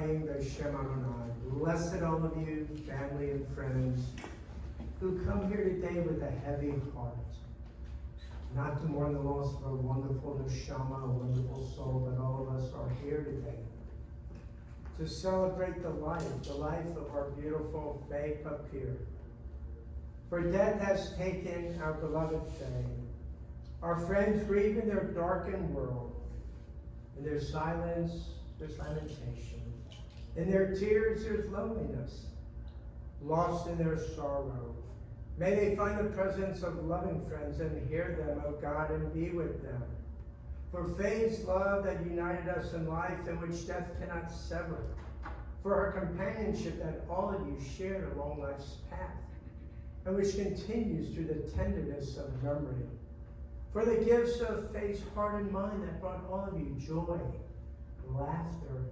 proclaim B'Shem Adonai. Blessed all of you, family and friends, who come here today with a heavy heart. Not to mourn the loss of a wonderful neshama, a wonderful soul, but all of us are here today to celebrate the life of our beautiful Bye Fay. For death has taken our beloved Fay. Our friends grieve in their darkened world. In their silence, there's lamentation. In their tears, there's loneliness. Lost in their sorrow, may they find the presence of loving friends and hear them, O God, and be with them. For Fay's love that united us in life and which death cannot sever. For her companionship that all of you shared along life's path, and which continues through the tenderness of memory. For the gifts of Fay's heart and mind that brought all of you joy, laughter,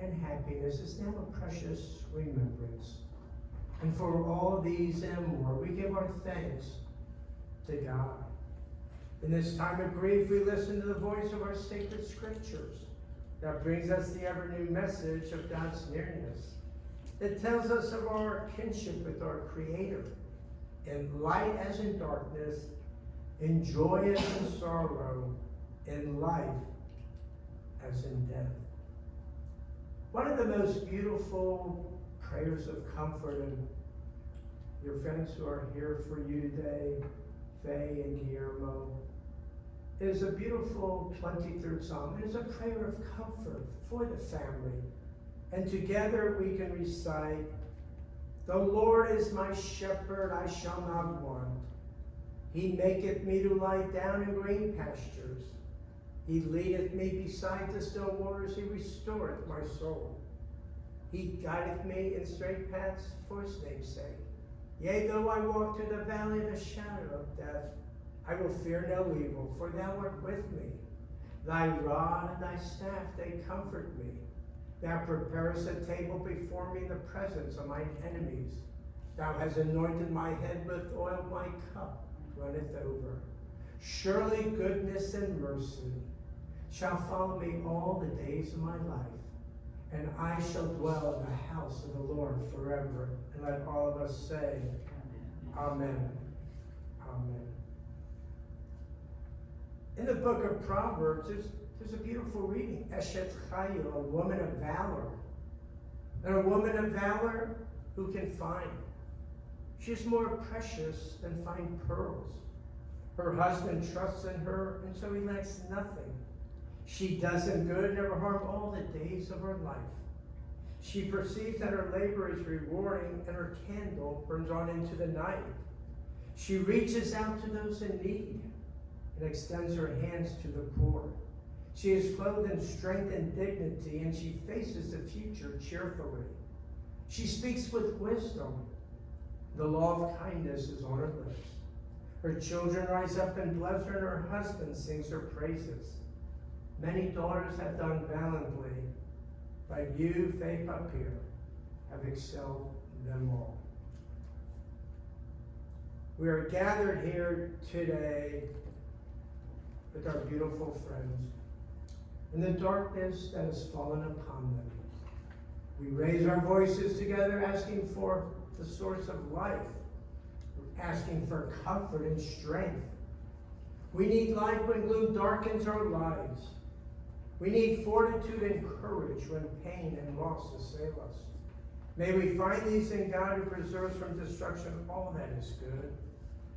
and happiness is now a precious remembrance. And for all these and more, we give our thanks to God. In this time of grief, we listen to the voice of our sacred scriptures that brings us the ever-new message of God's nearness. It tells us of our kinship with our Creator, in light as in darkness, in joy as in sorrow, in life as in death. One of the most beautiful prayers of comfort, and your friends who are here for you today, Faye and Guillermo, is a beautiful 23rd Psalm. It is a prayer of comfort for the family. And together we can recite, "The Lord is my shepherd, I shall not want. He maketh me to lie down in green pastures. He leadeth me beside the still waters. He restoreth my soul. He guideth me in straight paths for his name's sake. Yea, though I walk through the valley of the shadow of death, I will fear no evil, for thou art with me. Thy rod and thy staff, they comfort me. Thou preparest a table before me in the presence of mine enemies. Thou hast anointed my head with oil, my cup runneth over. Surely goodness and mercy shall follow me all the days of my life, and I shall dwell in the house of the Lord forever." And let all of us say, Amen. Amen. In the book of Proverbs, there's a beautiful reading. Eshet Chayil, a woman of valor. And a woman of valor who can find. She's more precious than fine pearls. Her husband trusts in her, and so he lacks nothing. She does him good, never harm all the days of her life. She perceives that her labor is rewarding, and her candle burns on into the night. She reaches out to those in need and extends her hands to the poor. She is clothed in strength and dignity, and she faces the future cheerfully. She speaks with wisdom. The law of kindness is on her lips. Her children rise up and bless her, and her husband sings her praises. Many daughters have done valiantly, but you, Fay Fay, have excelled them all. We are gathered here today with our beautiful friends in the darkness that has fallen upon them. We raise our voices together asking for the source of life, asking for comfort and strength. We need light when gloom darkens our lives. We need fortitude and courage when pain and loss assail us. May we find these in God, who preserves from destruction all that is good.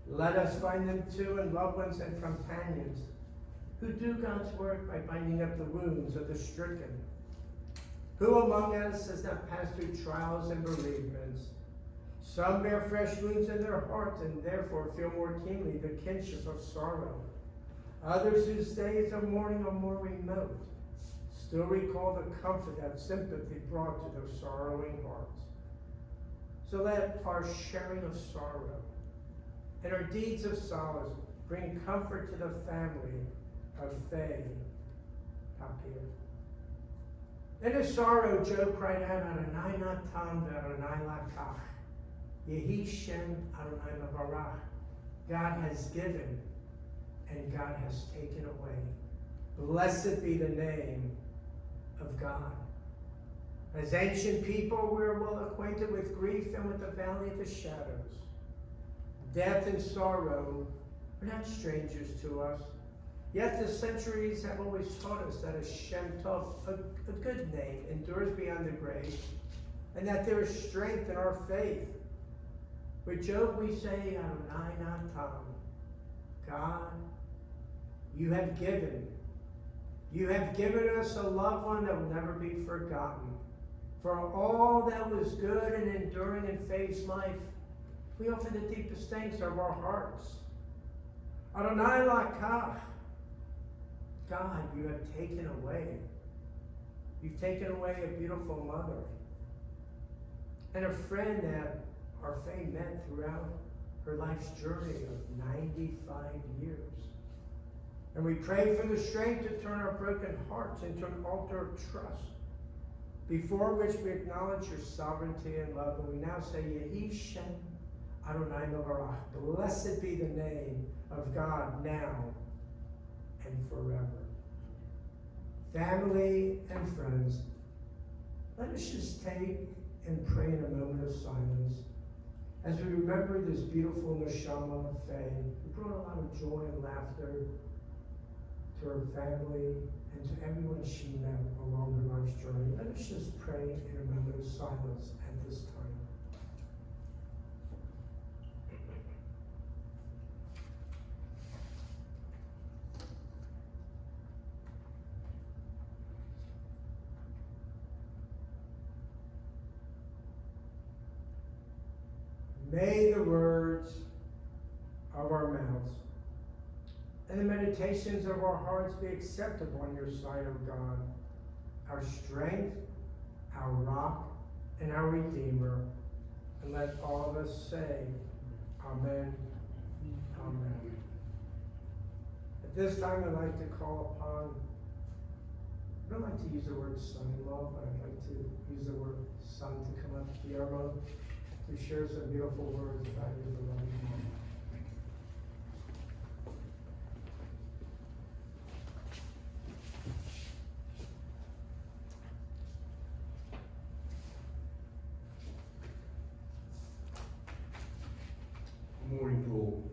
Let us find them too in loved ones and companions who do God's work by binding up the wounds of the stricken. Who among us has not passed through trials and bereavements? Some bear fresh wounds in their hearts and therefore feel more keenly the kinship of sorrow. Others whose days of mourning are more remote still recall the comfort that sympathy brought to their sorrowing hearts. So let our sharing of sorrow and our deeds of solace bring comfort to the family of Fay Fay. In his sorrow, Job cried out, "Adonai natan ve'Adonai lakach. Yehi Shem Adonai mavarach." God has given and God has taken away. Blessed be the name of God. As ancient people, we're well acquainted with grief and with the valley of the shadows. Death and sorrow are not strangers to us. Yet the centuries have always taught us that a Shem Tov, a good name, endures beyond the grave, and that there is strength in our faith. With Job we say, Adonai Natan, God, you have given us a loved one that will never be forgotten. For all that was good and enduring in faith's life, we offer the deepest thanks of our hearts. Adonai Lakach, God, you have taken away. You've taken away a beautiful mother and a friend that our Fay met throughout her life's journey of 95 years. And we pray for the strength to turn our broken hearts into an altar of trust, before which we acknowledge your sovereignty and love. And we now say, Yehi Shem Adonai Novarach. Blessed be the name of God now and forever. Family and friends, let us just take and pray in a moment of silence as we remember this beautiful Neshama Fay, who brought a lot of joy and laughter to her family and to everyone she met along her life's journey. Let us just pray in a moment of silence at this time. May the words of our mouths and the meditations of our hearts be acceptable in your sight, O God, our strength, our rock, and our Redeemer. And let all of us say, Amen, Amen. At this time, I'd like to call upon, I don't like to use the word son-in-law, but I'd like to use the word son to come up to Guillermo to share some beautiful words about your beloved mom. Good morning to all.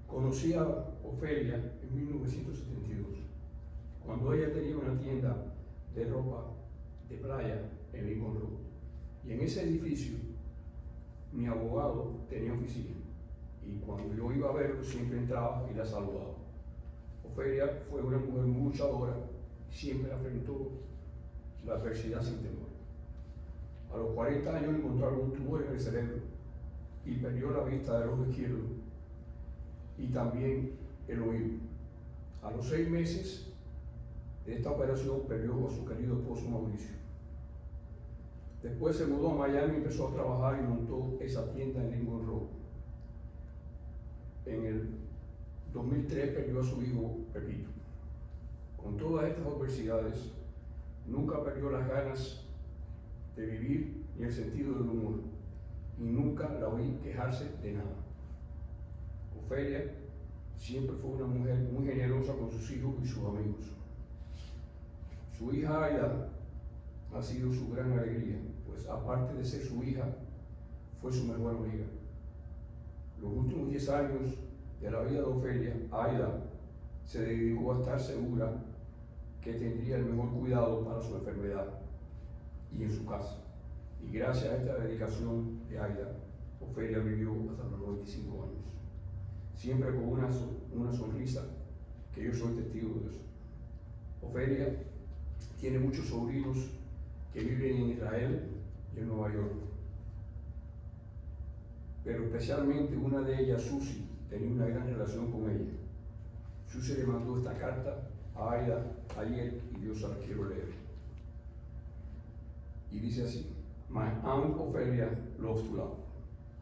Conocí a Ofelia en 1972, cuando ella tenía una tienda de ropa de playa en Lincoln Road. Y en ese edificio, mi abogado tenía oficina. Y cuando yo iba a verlo, siempre entraba y la saludaba. Ofelia fue una mujer muy luchadora, siempre afrontó la adversidad sin temor. A los 40 años le encontraron un tumor en el cerebro y perdió la vista del ojo izquierdo y también el oído. A los 6 meses de esta operación perdió a su querido esposo Mauricio. Después se mudó a Miami y empezó a trabajar y montó esa tienda en Lincoln Road. En el 2003 perdió a su hijo Pepito. Con todas estas adversidades, nunca perdió las ganas de vivir ni el sentido del humor, y nunca la oí quejarse de nada. Ofelia siempre fue una mujer muy generosa con sus hijos y sus amigos. Su hija Aida ha sido su gran alegría, pues aparte de ser su hija, fue su mejor amiga. Los últimos 10 años de la vida de Ofelia, Aida se dedicó a estar segura que tendría el mejor cuidado para su enfermedad y en su casa. Y gracias a esta dedicación de Aida, Ofelia vivió hasta los 95 años. Siempre con una sonrisa, que yo soy testigo de eso. Ofelia tiene muchos sobrinos que viven en Israel y en Nueva York. Pero especialmente una de ellas, Susi, tenía una gran relación con ella. Susi le mandó esta carta a Aida ayer y yo se la quiero leer. Y dice así: My aunt Ophelia loves to laugh.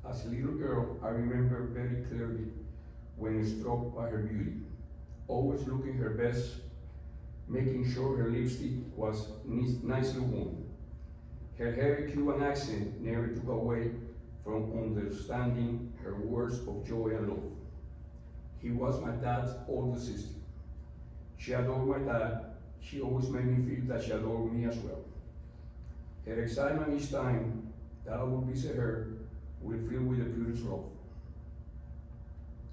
As a little girl, I remember very clearly when struck by her beauty, always looking her best, making sure her lipstick was nicely worn. Her heavy Cuban accent never took away from understanding her words of joy and love. He was my dad's older sister. She adored my dad. She always made me feel that she adored me as well. Her excitement each time that I will visit her will fill with the purest love.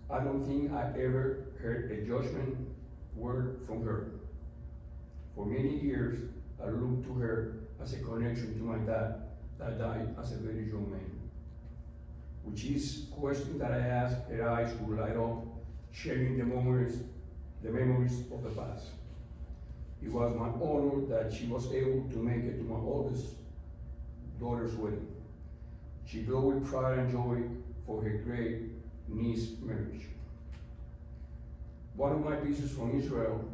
I don't think I ever heard a judgment word from her. For many years, I looked to her as a connection to my dad that died as a very young man. Which is a question that I asked, her eyes would light up, sharing the memories of the past. It was my honor that she was able to make it to my oldest daughter's wedding. She glowed with pride and joy for her great niece marriage. One of my visits from Israel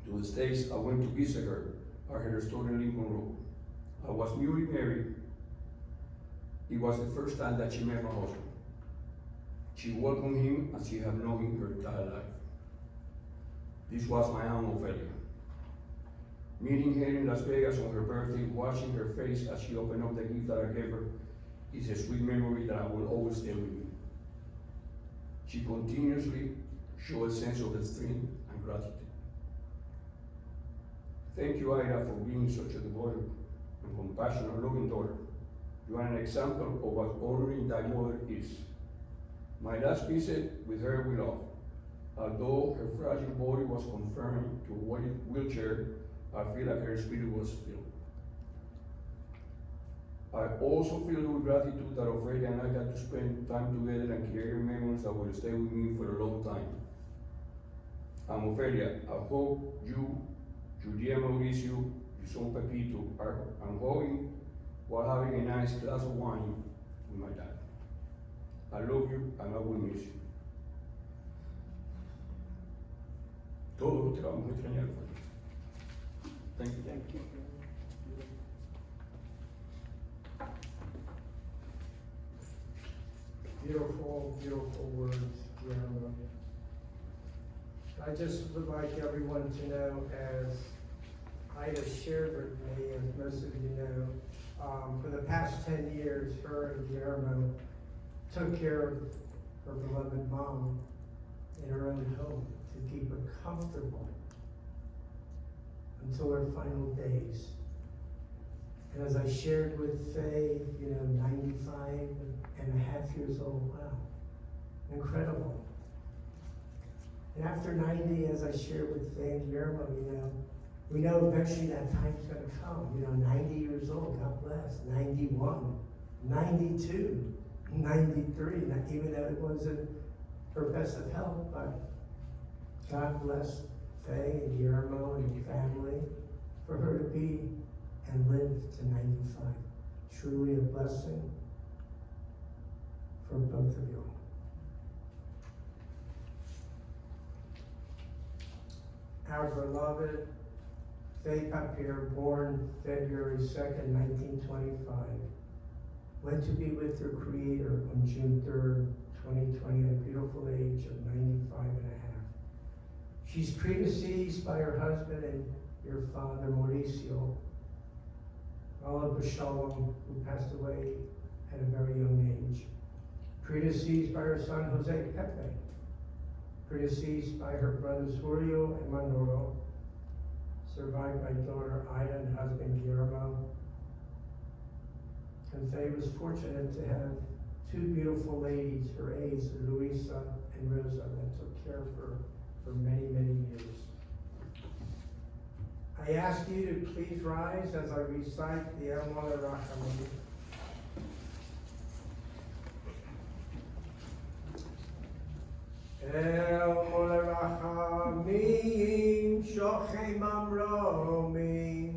to the States, I went to visit her at her store in Lincoln Road. I was newly married. It was the first time that she met my husband. She welcomed him as she had known him her entire life. This was my Aunt Ophelia. Meeting her in Las Vegas on her birthday, watching her face as she opened up the gift that I gave her, is a sweet memory that I will always stay with me. She continuously showed a sense of strength and gratitude. Thank you, Ida, for being such a devoted and compassionate, loving daughter. You are an example of what honoring thy mother is. My last visit with her we love. Although her fragile body was confined to a wheelchair, I feel like her spirit was filled. I also feel with gratitude that Ophelia and I got to spend time together and create memories that will stay with me for a long time. And Ophelia, I hope you, Julia Mauricio, your son Pepito, are enjoying while having a nice glass of wine with my dad. I love you and I will miss you. Todos te vamos a extrañar. Thank you. Thank you. Beautiful, beautiful words, Guillermo. I just would like everyone to know, as Ida shared with me, as most of you know, for the past 10 years, her and Guillermo took care of her beloved mom in her own home to keep her comfortable until her final days. And as I shared with Faye, 95 and a half years old, wow, incredible. And after 90, as I shared with Faye and Guillermo, we know eventually that time's gonna come. 90 years old, God bless, 91, 92, 93, even though it wasn't her best of health, but God bless Faye and Guillermo and family for her to be and live to 95. Truly a blessing for both of you. Our beloved Faye Papier, born February 2nd, 1925, went to be with her Creator on June 3rd, 2020, at a beautiful age of 95 and a half. She's predeceased by her husband and your father, Mauricio, Allah B'Shalom, who passed away at a very young age. Predeceased by her son, Jose Pepe. Predeceased by her brothers, Julio and Manolo. Survived by daughter, Ida, and husband, Guillermo. And Faye was fortunate to have two beautiful ladies, her aides, Luisa and Rosa, that took care of her for many, many years. I ask you to please rise as I recite the El Mole Rachamim. El Mole Rachamim, Shochem Amromim,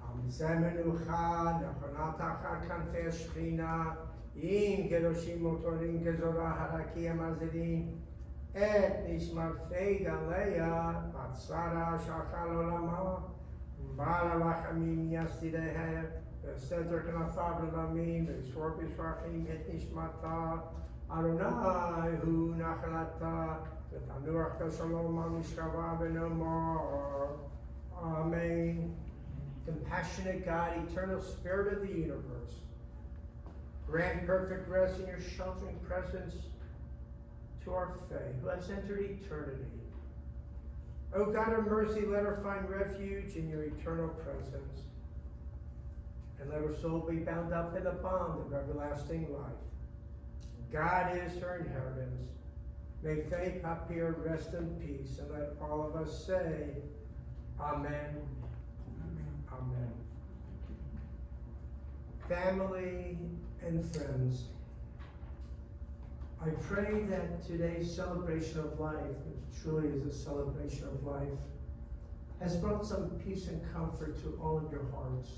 Am Zemenucha, Nechonat Achar Kanfei Shechina, Im Kedoshim Motorim Kezorah Harakim Azidim, Et Nishmat Faye Galea, Bat Sarah Shachal Olamah, Bala Rachamim Yastidehe, Center Kanafav Lamim, B'Shor B'Shvachim Et Nishmata, Adonai Hu Nachalata, V'Tanuach Kashalom Al Mishkava V'Nomar. Amen. Compassionate God, eternal Spirit of the universe, grant perfect rest in your sheltering presence to our Faye, who has entered eternity. O God of mercy, let her find refuge in your eternal presence. and let her soul be bound up in the bond of everlasting life. God is her inheritance. May Fay Papier rest in peace, and let all of us say, Amen. Amen. Family and friends, I pray that today's celebration of life, which truly is a celebration of life, has brought some peace and comfort to all of your hearts,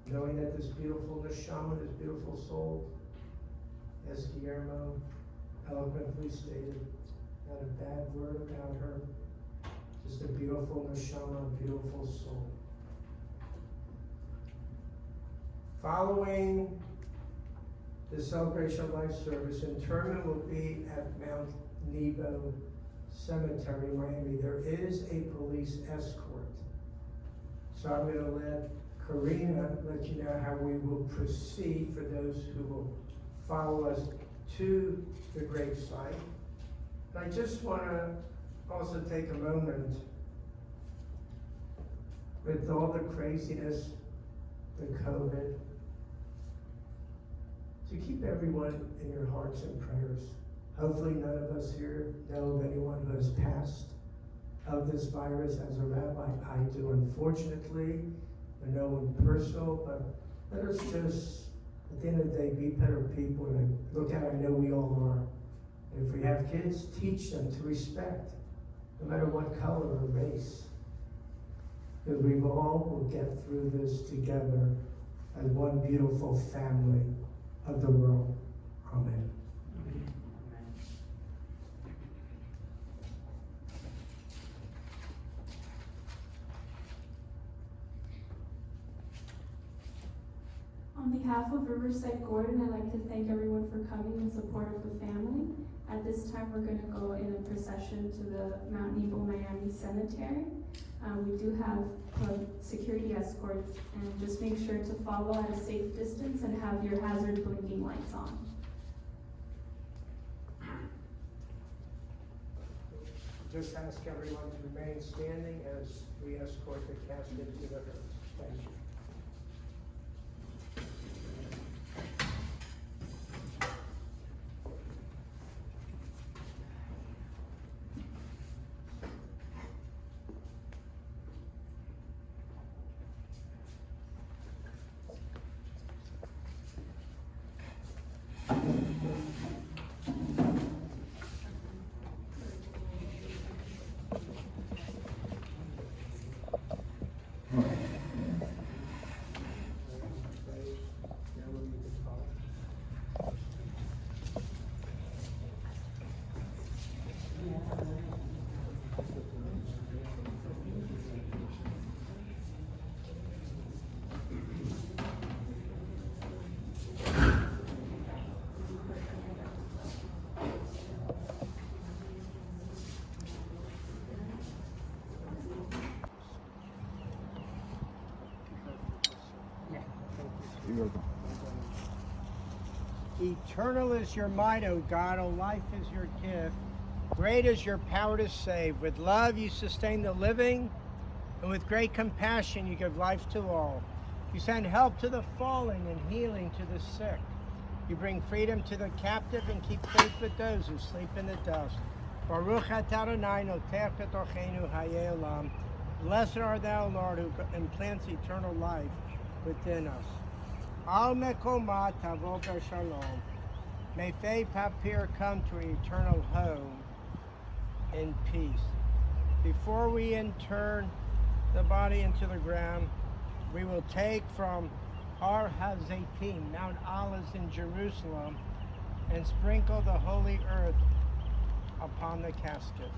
knowing that this beautiful neshama, this beautiful soul, as Guillermo eloquently stated, not a bad word about her, just a beautiful neshama, a beautiful soul. Following the celebration of life service, interment will be at Mount Nebo Cemetery, Miami. There is a police escort. So I'm going to let Karina let you know how we will proceed for those who will follow us to the gravesite. I just want to also take a moment, with all the craziness, the COVID, to keep everyone in your hearts and prayers. Hopefully none of us here know of anyone who has passed of this virus. As a rabbi, I do, unfortunately. I know one personal, but let us just, at the end of the day, be better people. And look at it, I know we all are. And if we have kids, teach them to respect, no matter what color or race. Because we all will get through this together as one beautiful family of the world. Amen. On behalf of Riverside Gordon, I'd like to thank everyone for coming in support of the family. At this time, we're going to go in a procession to the Mount Nebo Miami Cemetery. We do have security escorts, and just make sure to follow at a safe distance and have your hazard blinking lights on. Just ask everyone to remain standing as we escort the casket to the hearse. Thank you. Eternal is your might, O God, O life is your gift. Great is your power to save. With love you sustain the living, and with great compassion you give life to all. You send help to the fallen and healing to the sick. You bring freedom to the captive and keep faith with those who sleep in the dust. Baruch atah Adonai notech b'torcheinu hayei olam. Blessed art thou, Lord, who implants eternal life within us. Al mekoma tavo b'shalom. May Fay Papier come to an eternal home in peace. Before we intern the body into the ground, we will take from Har HaZeitim, Mount Olives in Jerusalem, and sprinkle the holy earth upon the casket.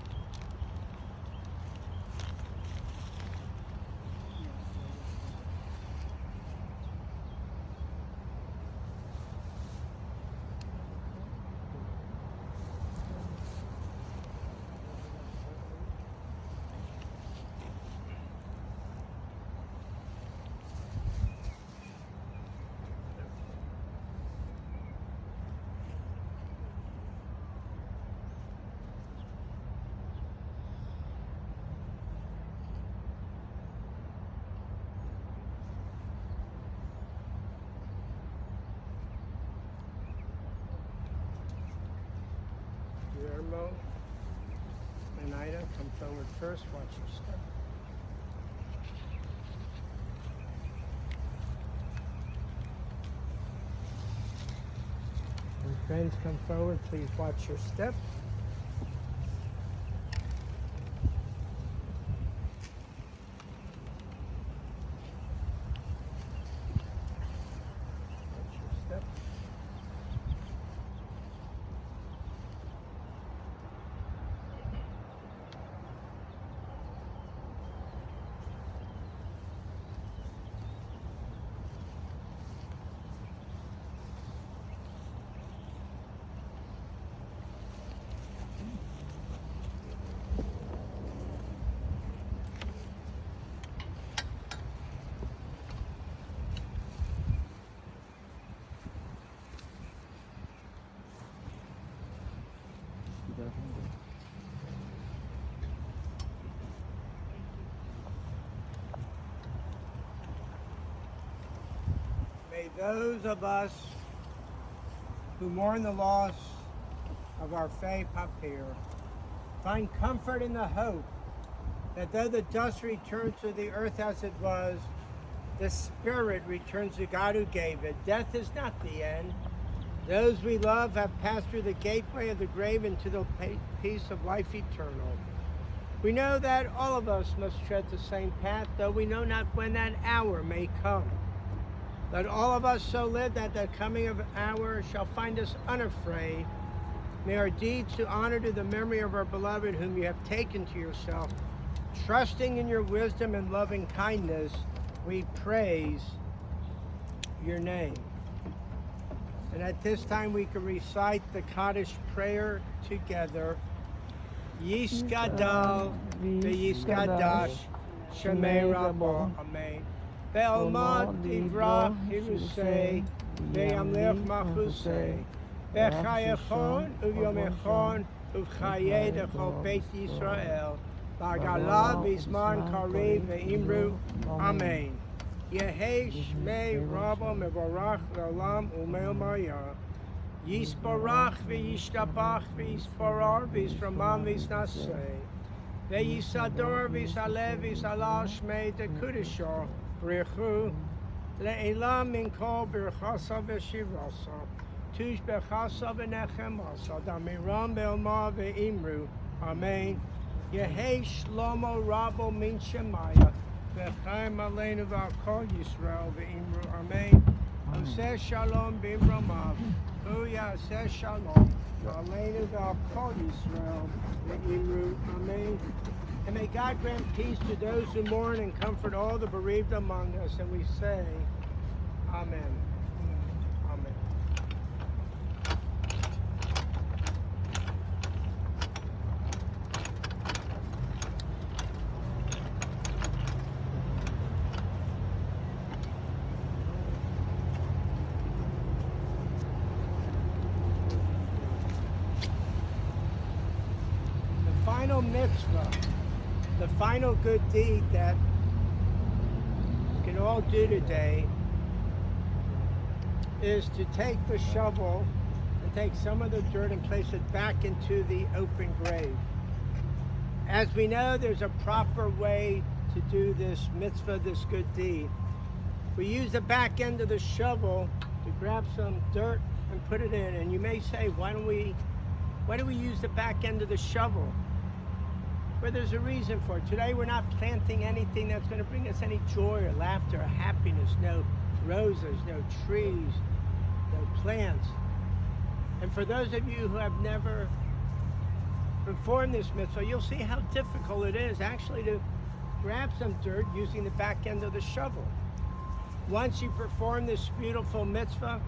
Guillermo and Ida, come forward first. Watch your step. And friends, come forward. Please watch your step. Watch your step. May those of us who mourn the loss of our Fay Papir find comfort in the hope that though the dust returns to the earth as it was, the spirit returns to God who gave it. Death is not the end. Those we love have passed through the gateway of the grave into the peace of life eternal. We know that all of us must tread the same path, though we know not when that hour may come. Let all of us so live that the coming of hour shall find us unafraid. May our deeds do honor to the memory of our beloved whom you have taken to yourself. Trusting in your wisdom and loving kindness, we praise your name. And at this time we can recite the Kaddish prayer together. Yishkadal v'yishkadash Shemei Rabbo. Amen. Ve'almad divrach hirusei ve'amlech machusei ve'chayechon u'yomechon u'chayei dechol Beit Yisrael v'agalav v'zman karev ve'imru. Amen. Yehei Shmei Rabbo mevorach le'olam u'me'omaya Yisparach v'yishtabach v'yisparar v'yisramam v'yisnasei ve'yisador v'yisalev v'yisalal Shmei dekudishah Rechu le'elam min kol birchasa v'shirasa tush bechasa v'nechemasa damiram be'elma ve'imru. Amen. Yehei shlomo rabo min shemaya v'chaim aleinu v'akol Yisrael ve'imru. Amen. Oseh shalom b'imramav hu yaseh shalom aleinu v'akol Yisrael ve'imru. Amen. And may God grant peace to those who mourn and comfort all the bereaved among us. And we say, Amen. Amen. The final mitzvah, the final good deed that we can all do today is to take the shovel and take some of the dirt and place it back into the open grave. As we know, there's a proper way to do this mitzvah, this good deed. We use the back end of the shovel to grab some dirt and put it in. And you may say, why do we use the back end of the shovel? Well, there's a reason for it. Today we're not planting anything that's going to bring us any joy or laughter or happiness. No roses, no trees, no plants. And for those of you who have never performed this mitzvah, you'll see how difficult it is actually to grab some dirt using the back end of the shovel. Once you perform this beautiful mitzvah,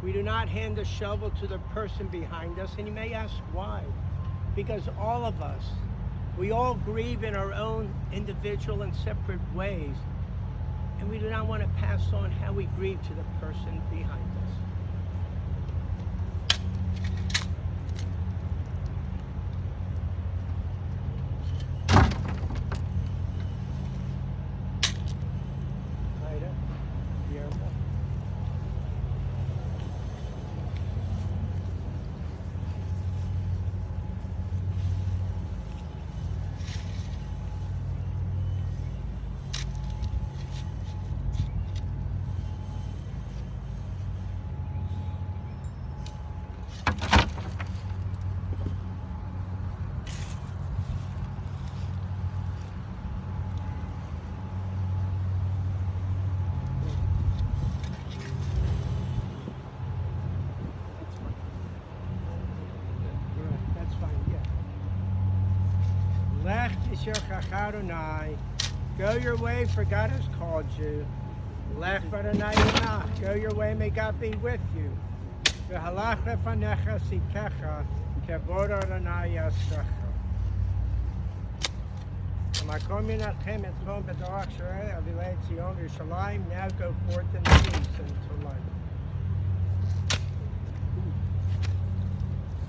we do not hand the shovel to the person behind us. And you may ask why? Because all of us, we all grieve in our own individual and separate ways, and we do not want to pass on how we grieve to the person behind us. Ida, Guillermo. Yisrael Adonai. Go your way, for God has called you. Lech Adonai Yanach. Go your way, may God be with you. V'halach lefanecha sikecha, kevod Adonai yasecha. Amakom yinatchem etzvon b'dorach sharei avilei Tzion Yerushalayim. Now go forth in peace.